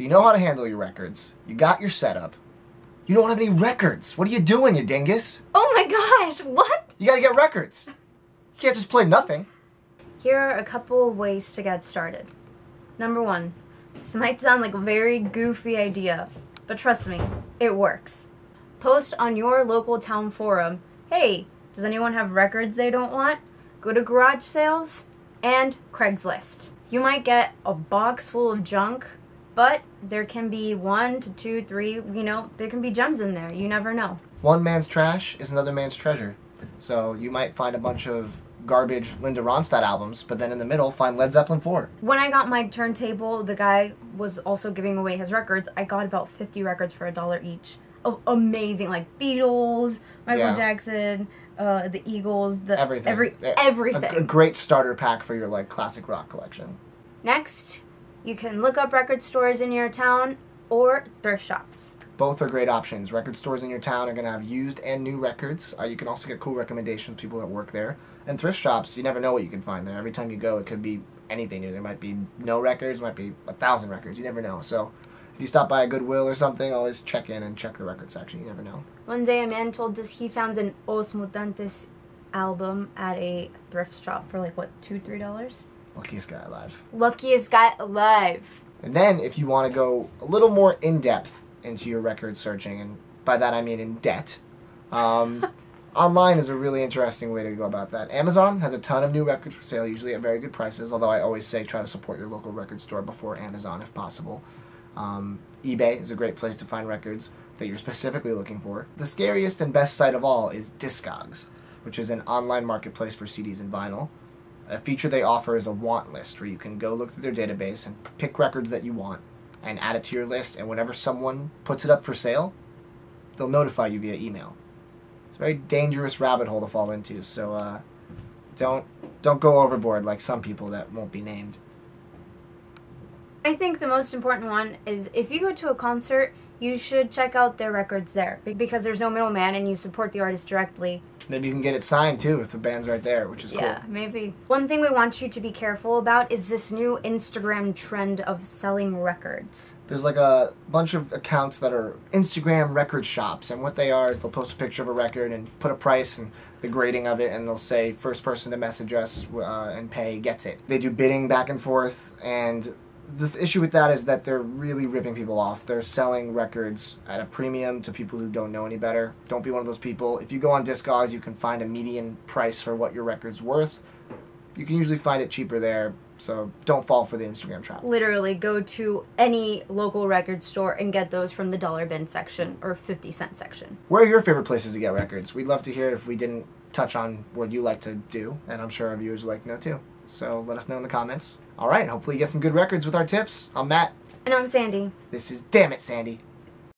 You know how to handle your records. You got your setup. You don't have any records. What are you doing, you dingus? Oh my gosh, what? You gotta get records. You can't just play nothing. Here are a couple of ways to get started. Number 1, this might sound like a very goofy idea, but trust me, it works. Post on your local town forum, hey, does anyone have records they don't want? Go to garage sales and Craigslist. You might get a box full of junk, but there can be 1 to 2, 3, there can be gems in there. You never know. One man's trash is another man's treasure. So you might find a bunch of garbage Linda Ronstadt albums, but then in the middle find Led Zeppelin 4. When I got my turntable, the guy was also giving away his records. I got about 50 records for $1 each. Oh, amazing, like Beatles, Michael Jackson, the Eagles, everything. Everything. A great starter pack for your like classic rock collection. Next, you can look up record stores in your town or thrift shops. Both are great options. Record stores in your town are going to have used and new records. You can also get cool recommendations from people that work there. And thrift shops, you never know what you can find there. Every time you go, it could be anything new. There might be no records, there might be 1,000 records. You never know. So if you stop by a Goodwill or something, always check in and check the record section. You never know. One day a man told us he found an Os Mutantes album at a thrift shop for like, what, $2, $3? Luckiest guy alive. Luckiest guy alive. And then if you want to go a little more in-depth into your record searching, and by that I mean in debt, online is a really interesting way to go about that. Amazon has a ton of new records for sale, usually at very good prices, although I always say try to support your local record store before Amazon if possible. eBay is a great place to find records that you're specifically looking for. The scariest and best site of all is Discogs, which is an online marketplace for CDs and vinyl. A feature they offer is a want list, where you can go look through their database and pick records that you want and add it to your list, and whenever someone puts it up for sale, they'll notify you via email. It's a very dangerous rabbit hole to fall into, so don't go overboard like some people that won't be named. I think the most important one is if you go to a concert, you should check out their records there because there's no middleman and you support the artist directly. Maybe you can get it signed too if the band's right there, which is cool. Yeah, maybe. One thing we want you to be careful about is this new Instagram trend of selling records. There's like a bunch of accounts that are Instagram record shops, and what they are is they'll post a picture of a record and put a price and the grading of it, and they'll say first person to message us and pay gets it. They do bidding back and forth, and the issue with that is that they're really ripping people off. They're selling records at a premium to people who don't know any better. Don't be one of those people. If you go on Discogs, you can find a median price for what your record's worth. You can usually find it cheaper there, so don't fall for the Instagram trap. Literally, go to any local record store and get those from the dollar bin section or 50-cent section. Where are your favorite places to get records? We'd love to hear it if we didn't touch on what you like to do, and I'm sure our viewers would like to know too. So let us know in the comments. All right, hopefully you get some good records with our tips. I'm Matt. And I'm Sandy. This is Damn It, Sandy.